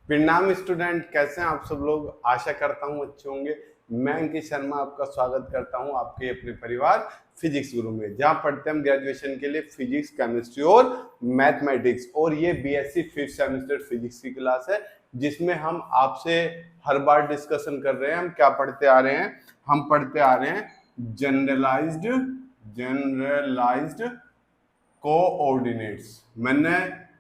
प्रणाम स्टूडेंट, कैसे हैं आप सब लोग। आशा करता हूं अच्छे होंगे। मैं अंकित शर्मा आपका स्वागत करता हूं आपके अपने परिवार फिजिक्स गुरु में, जहां पढ़ते हैं हम ग्रेजुएशन के लिए फिजिक्स, केमिस्ट्री और मैथमेटिक्स। और ये बीएससी 5th सेमेस्टर फिजिक्स की क्लास है, जिसमें हम आपसे हर बार डिस्कशन कर रहे हैं। हम क्या पढ़ते आ रहे हैं? हम पढ़ते आ रहे हैं जनरलाइज्ड कोऑर्डिनेट्स। मैंने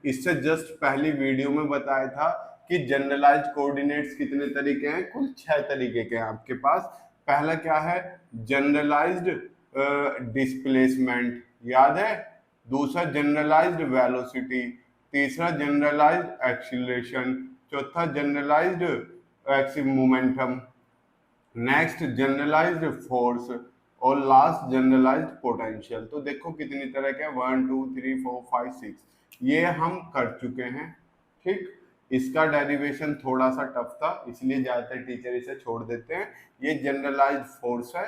इससे जस्ट पहली वीडियो में बताया था कि जनरलाइज्ड कोऑर्डिनेट्स कितने तरीके हैं। कुल 6 तरीके के हैं आपके पास। पहला क्या है? जनरलाइज्ड डिस्प्लेसमेंट, याद है। दूसरा जनरलाइज्ड वेलोसिटी, तीसरा जनरलाइज्ड एक्सीलरेशन, चौथा generalised momentum, next generalised force और लास्ट जनरलाइज्ड पोटेंशियल। तो देखो कितनी तरह के 1 2 3 4 5 6 ये हम कर चुके हैं। ठीक, इसका डेरिवेशन थोड़ा सा टफ था, इसलिए ज्यादातर टीचर इसे छोड़ देते हैं। ये जनरलाइज्ड फोर्स है,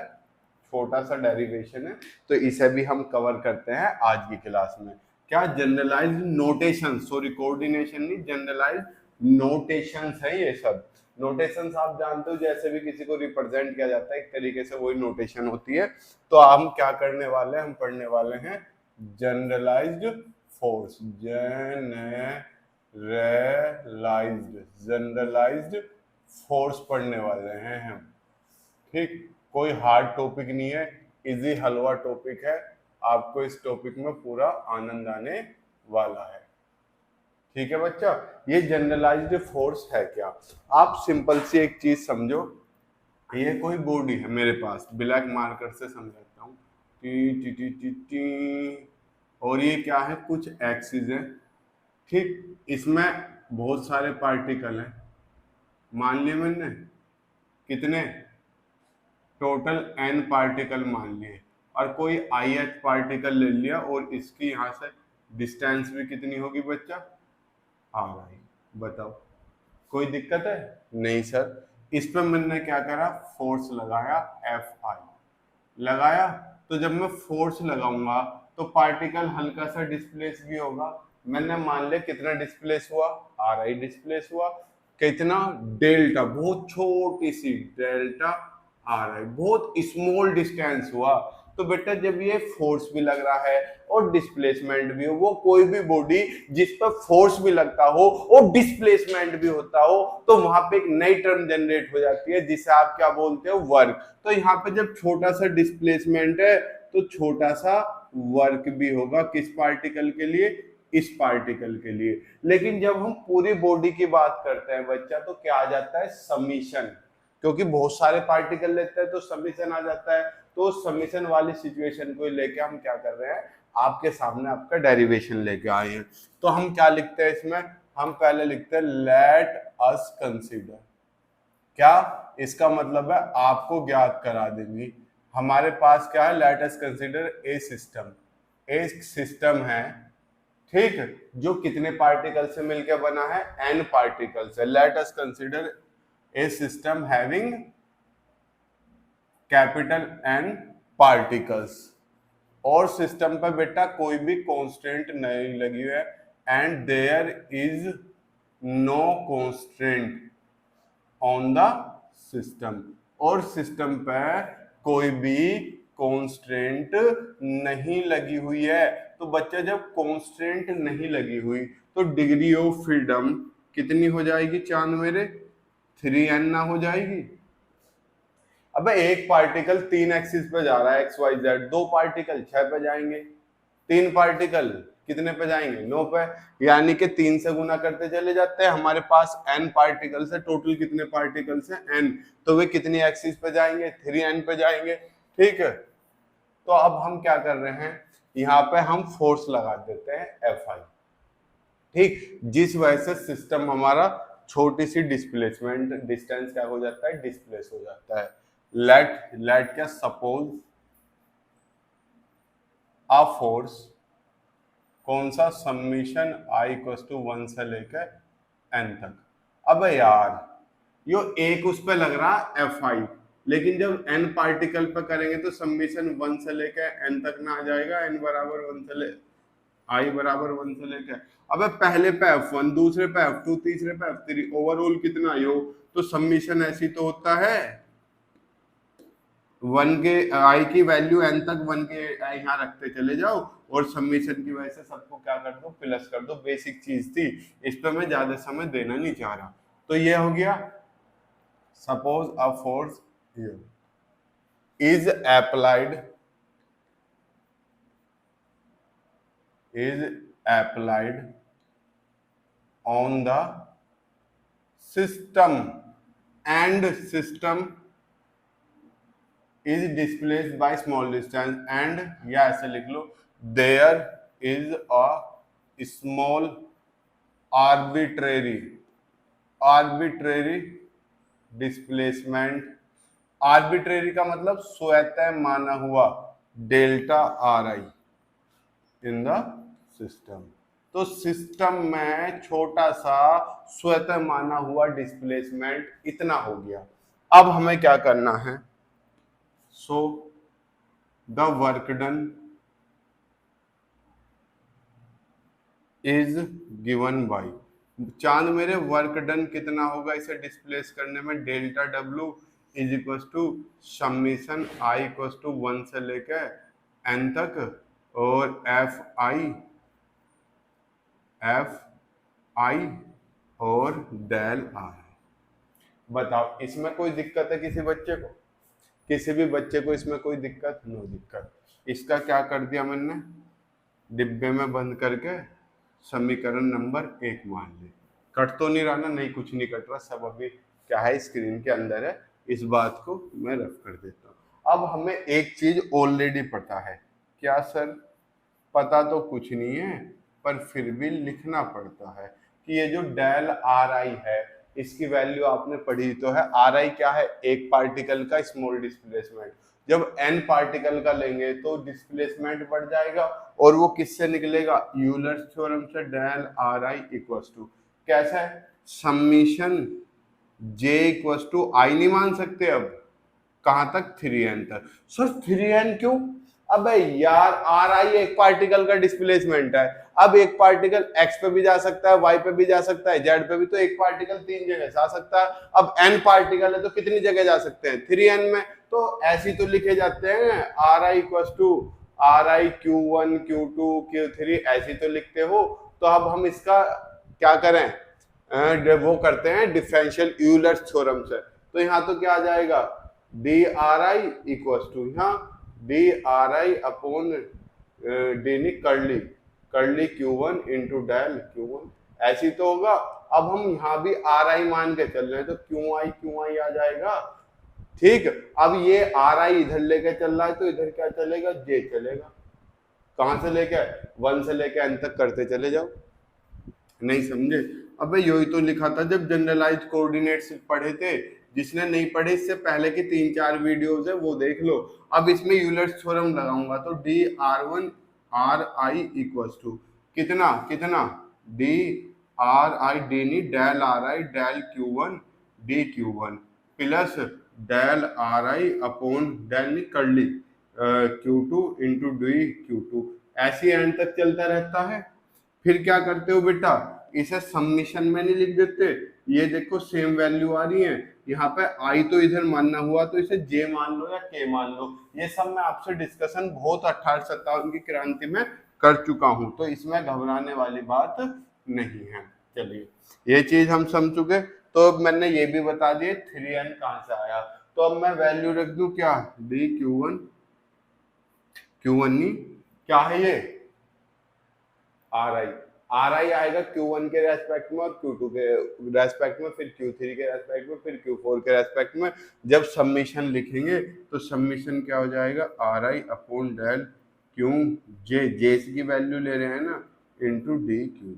छोटा सा डेरिवेशन है, तो इसे भी हम कवर करते हैं आज की क्लास में। क्या? जनरलाइज्ड नोटेशन, सॉरी कोऑर्डिनेशन नहीं, जनरलाइज्ड नोटेशंस है ये सब। नोटेशंस आप जानते हो, जैसे भी किसी को रिप्रेजेंट किया जाता है एक तरीके से, वही नोटेशन होती है। तो हम क्या करने वाले हैं? हम पढ़ने वाले हैं जनरलाइज्ड फोर्स, जनरलाइज्ड फोर्स पढ़ने वाले हैं हम। ठीक, कोई हार्ड टॉपिक नहीं है, इजी हलवा टॉपिक है। आपको इस टॉपिक में पूरा आनंद आने वाला है। ठीक है बच्चा, ये जनरलाइज्ड फोर्स है क्या? आप सिंपल सी एक चीज समझो। ये कोई बॉडी है मेरे पास, ब्लैक मार्कर से समझाता हूँ। T T T T T, और ये क्या है? कुछ एक्सिस है। ठीक, इसमें बहुत सारे पार्टिकल हैं। मान लिए मैंने कितने? टोटल n पार्टिकल मान लिए, और कोई ith पार्टिकल ले लिया, और इसकी यहाँ से डिस्टेंस भी कितनी होगी बच्चा? r i। बताओ, कोई दिक्कत है? नहीं सर। इस पर मैंने क्या करा? फोर्स लगाया, Fi लगाया। तो जब मैं फोर्स लगाऊंगा तो पार्टिकल हल्का सा डिस्प्लेस भी होगा। मैंने मान लिया कितना डिस्प्लेस हुआ? ri डिस्प्लेस हुआ। कितना? डेल्टा, बहुत छोटी सी डेल्टा ri, बहुत स्मॉल डिस्टेंस हुआ। तो बेटा जब ये फोर्स भी लग रहा है और डिस्प्लेसमेंट भी हो, वो कोई भी बॉडी जिस पर फोर्स भी लगता हो और डिस्प्लेसमेंट भी होता हो, तो वहां पे एक नई टर्म जनरेट हो जाती है, जिसे आप क्या बोलते हो? वर्क। तो यहाँ पे जब छोटा सा डिस्प्लेसमेंट है तो छोटा सा वर्क भी होगा। किस पार्टिकल के लिए? इस पार्टिकल के लिए। लेकिन जब हम पूरी बॉडी की बात करते हैं बच्चा, तो क्या आ जाता है? समीशन। क्योंकि बहुत सारे पार्टिकल लेते हैं तो समीशन आ जाता है। तो समीशन वाली सिचुएशन को लेके हम क्या कर रहे हैं? आपके सामने आपका डेरिवेशन लेके आए हैं। तो हम क्या लिखते हैं इसमें? हम पहले लिखते हैं लेट अस कंसीडर। क्या? इसका मतलब है आपको ज्ञात करा देंगे। हमारे पास क्या है? Late us consider a system. एक सिस्टम है, ठीक, जो कितने पार्टिकल से मिलकर बना है? n पार्टिकल से। Let us consider a system having capital N particles. और सिस्टम पर बेटा कोई भी कांस्टेंट नहीं लगी हुई है, and there is no constant on the system. और सिस्टम पर कोई भी कांस्टेंट नहीं लगी हुई है। तो बच्चा जब कांस्टेंट नहीं लगी हुई तो डिग्री ऑफ फ्रीडम कितनी हो जाएगी चांद मेरे? 3n ना हो जाएगी? अबे एक पार्टिकल 3 एक्सिस पे जा रहा है, एक्स वाई जेड। 2 पार्टिकल 6 पे जाएंगे, 3 पार्टिकल कितने पे जाएंगे? 9 पे। यानी कि 3 से गुना करते चले जाते हैं। हमारे पास n पार्टिकल्स है, टोटल कितने पार्टिकल्स हैं? n। तो वे कितनी एक्सिस पे जाएंगे? 3n पे जाएंगे। ठीक है, तो अब हम क्या कर रहे हैं? यहाँ पे हम फोर्स लगा देते हैं Fi। ठीक, जिस वजह से सिस्टम हमारा छोटी सी डिस्प्लेसमेंट डिस्टेंस क्या हो जाता है? डिस्प्लेस हो जाता है। लेट क्या? सपोज अ फोर्स, कौन सा? समीशन i इक्वल्स टू 1 से लेकर n तक। अब यार यो एक उस पे लग रहा है Fi, लेकिन जब n पार्टिकल पे करेंगे तो समीशन 1 से लेकर n तक ना आ जाएगा? n बराबर 1 से ले आई बराबर 1 से लेके, अबे पहले पे F1, दूसरे पे F2, तीसरे पे F3, ओवरऑल कितना आई हो, तो समीशन ऐसी तो होता है 1 के आई की वैल्यू n तक 1 के यहाँ रखते चले जाओ और समीशन की वजह से सबको क्या कर दो, प्लस कर दो। बेसिक चीज थी, इस पे मैं ज्यादा समय देना नहीं चाह रहा। तो ये हो गया, suppose a force is applied on the system and system is displaced by small distance and या ऐसे लिख लो, there is a small arbitrary displacement, arbitrary का मतलब स्वतः माना हुआ, delta R I in the system. तो सिस्टम में छोटा सा स्वतः माना हुआ डिस्प्लेसमेंट इतना हो गया। अब हमें क्या करना है, so the work done is given by, चांद मेरे वर्क डन कितना होगा इसे डिस्प्लेस करने में, delta W is equal to summation I equal to 1 से लेकर n तक और एफ आई और डेल आर। बताओ इसमें कोई दिक्कत है किसी बच्चे को, किसी भी बच्चे को इसमें कोई दिक्कत? नो दिक्कत। इसका क्या कर दिया मैंने, डिब्बे में बंद करके समीकरण नंबर 1 मान ले। कट तो नहीं रहा ना? नहीं, कुछ नहीं कट रहा, सब अभी क्या है स्क्रीन के अंदर है। इस बात को मैं रफ कर देता हूँ। अब हमें एक चीज ऑलरेडी पता है, क्या सर? पता तो कुछ नहीं है पर फिर भी लिखना पड़ता है कि ये जो डेल आर आई है इसकी वैल्यू आपने पढ़ी तो है। आर आई क्या है? एक पार्टिकल का स्मॉल डिस्प्लेसमेंट। जब n पार्टिकल का लेंगे तो डिस्प्लेसमेंट बढ़ जाएगा और वो किससे निकलेगा? यूलर्स थ्योरम से। Del are I equals to कैसा है? Summation j equals to i नहीं मान सकते अब, कहां तक? 3n तक। सर 3n क्यों? अबे यार आर आई एक पार्टिकल का डिस्प्लेसमेंट है। अब एक पार्टिकल x पे भी जा सकता है, y पे भी जा सकता है, z पे भी, तो एक पार्टिकल 3 जगह जा सकता है। अब n पार्टिकल है तो कितनी जगह जा सकते हैं? 3n में। तो ऐसी तो लिखे जाते हैं, r I equals to r i Q1 Q2 Q3 ऐसी तो लिखते हो। तो अब हम इसका क्या करें, वो करते हैं डिफरेंशियल यूलर्स थ्योरम से। तो यहाँ तो क्या आ जाएगा, D are I equals to यहाँ D are I upon D curly Q1 into del Q1, ऐसी तो होगा। अब हम यहाँ भी आर आई मान के चल रहे हैं तो क्यू आई आ जाएगा। ठीक, अब ये आर आई इधर लेके चल रहा है तो इधर क्या चलेगा? जे चलेगा। कहां से लेके? 1 से लेके n तक करते चले जाओ। नहीं समझे? अबे यही तो लिखा था जब जनरलाइज कोऑर्डिनेट्स पढ़े थे। जिसने नहीं पढ़े इससे पहले की 3-4 वीडियोस है वो देख लो। अब इसमें यूलर्स थ्योरम लगाऊंगा तो d r one r I equals to कितना कितना, डी आर आई डी नी del are i del Q1 d Q1 plus del are I upon del नी curly Q2 into d Q2, ऐसी and तक चलता रहता है। फिर क्या करते हो बेटा, इसे समीशन में नहीं लिख देते। ये देखो सेम वैल्यू आ रही है, यहाँ पे आई तो इधर मानना हुआ तो इसे जे मान लो या के मान लो। ये सब मैं आपसे डिस्कशन बहुत 1857 की क्रांति में कर चुका हूं, तो इसमें घबराने वाली बात नहीं है। चलिए ये चीज हम समझ चुके। तो मैंने ये भी बता दिया 3n कहां से आया। तो अब मैं वैल्यू रख दूं क्या, डी Q1 नहीं, क्या है ये? आर आई आएगा Q1 के रेस्पेक्ट में और Q2 के रेस्पेक्ट में, फिर Q3 के रेस्पेक्ट में, फिर Q4 के रेस्पेक्ट में। जब सबमिशन लिखेंगे तो सबमिशन क्या हो जाएगा, आर आई अपॉन डेल क्यू जे की वैल्यू ले रहे हैं ना, इंटू डी क्यू।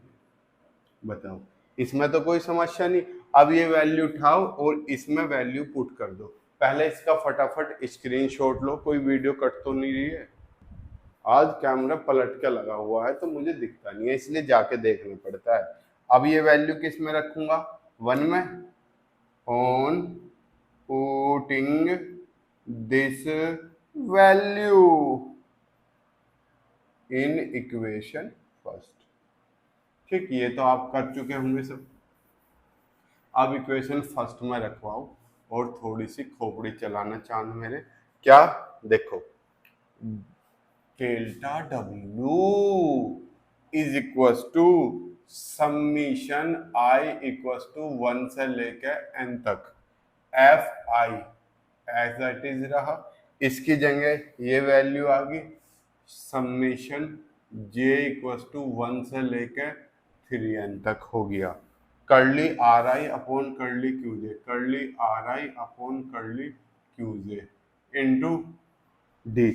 बताओ इसमें तो कोई समस्या नहीं। अब ये वैल्यू उठाओ और इसमें वैल्यू पुट कर दो। पहले इसका फटाफट स्क्रीनशॉट लो, कोई वीडियो कट तो नहीं रही है। आज कैमरा पलट के लगा हुआ है तो मुझे दिखता नहीं है, इसलिए जाके देखना पड़ता है। अब ये वैल्यू किस में रखूंगा, 1 में, on putting this value in equation 5। ठीक, ये तो आप कर चुके होंगे सब। अब इक्वेशन फर्स्ट में रखवाओ और थोड़ी सी खोपड़ी चलाना चांद मेरे। क्या देखो, delta W is equal to summation I equal to 1 से लेकर n तक F I as it is रहा। इसकी जगह ये वैल्यू आ गई समीशन जे इक्वल टू 1 से लेकर 3n तक हो गया। Curly are I upon curly Q J, curly are I upon curly Q J into D.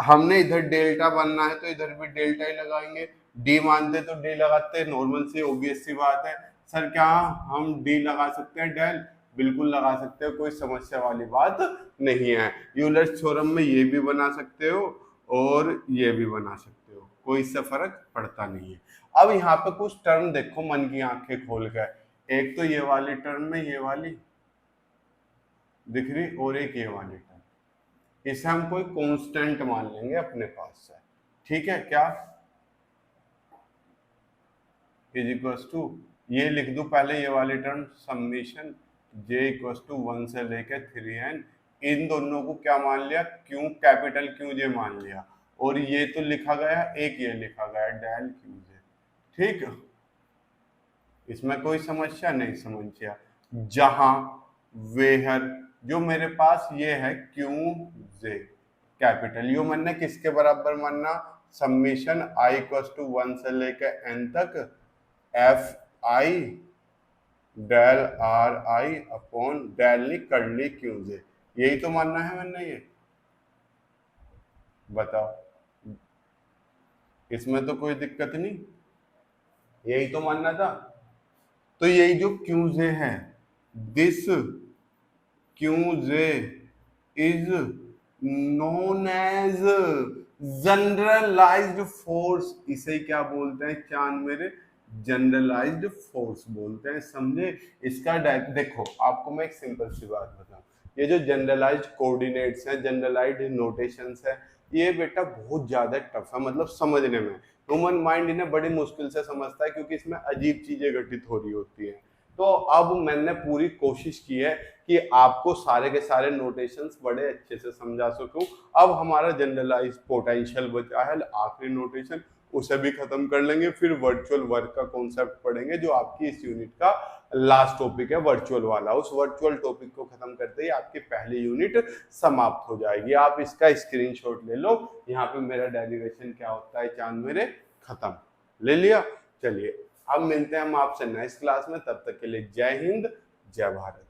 हमने इधर डेल्टा बनना है तो इधर भी डेल्टा ही लगाएंगे। डी मानते तो डी लगाते, नॉर्मल सी ऑब्वियस सी बात है। सर क्या हम डी लगा सकते हैं डेल? बिल्कुल लगा सकते हो, कोई समस्या वाली बात नहीं है। यूलर्स थ्योरम में ये भी बना सकते हो और ये भी बना सकते हो, कोई इससे फर्क पड़ता नहीं है। अब यहाँ पे कुछ टर्म देखो मन की आंखें खोल कर, एक तो ये वाली टर्म में ये वाली दिख रही और एक ये वाली टर्म, इसे हम कोई कांस्टेंट मान लेंगे अपने पास से, ठीक है क्या? इज इक्वल टू ये लिख दूं पहले ये वाली term summation J equal to 1 से लेकर 3n, इन दोनों को क्या मान लिया? क्यू, कैपिटल क्यू जे मान लिया। और ये तो लिखा गया, एक ये लिखा गया डेल क्यू जे, ठीक, इसमें कोई समस्या नहीं। समस्या जहां वेहर जो मेरे पास ये है क्यू जे कैपिटल, यो मानना किसके बराबर मानना? समीशन आई इक्वल टू 1 से लेकर n तक F I del are I upon del curly Q J, यही तो मानना है मैंने। ये बताओ, इसमें तो कोई दिक्कत नहीं, यही तो मानना था। तो यही जो क्यू जे है, this Q J is known as generalised force. इसे क्या बोलते हैं चांद मेरे? जनरलाइज्ड फोर्स बोलते हैं, समझे? इसका देखो आपको मैं एक सिंपल सी बात बताऊं, ये जो जनरलाइज्ड कोऑर्डिनेट्स हैं, जनरलाइज्ड नोटेशंस है, ये बेटा बहुत ज्यादा टफ है, मतलब समझने में ह्यूमन माइंड इन्हें बड़ी मुश्किल से समझता है क्योंकि इसमें अजीब चीजें घटित हो रही होती हैं। तो अब मैंने पूरी कोशिश की है कि आपको सारे के सारे नोटेशंस बड़े अच्छे से समझा सकूं। अब हमारा जनरलाइज्ड पोटेंशियल बचा है आखिरी नोटेशन, उसे भी खत्म कर लेंगे, फिर वर्चुअल वर्क का कॉन्सेप्ट पढ़ेंगे जो आपकी इस यूनिट का लास्ट टॉपिक है, वर्चुअल वाला। उस वर्चुअल टॉपिक को खत्म करते ही आपकी पहली यूनिट समाप्त हो जाएगी। आप इसका स्क्रीनशॉट ले लो, यहाँ पे मेरा डेरिवेशन क्या होता है चांद मेरे खत्म, ले लिया। चलिए अब मिलते हैं हम आपसे नेक्स्ट क्लास में, तब तक के लिए जय हिंद जय भारत।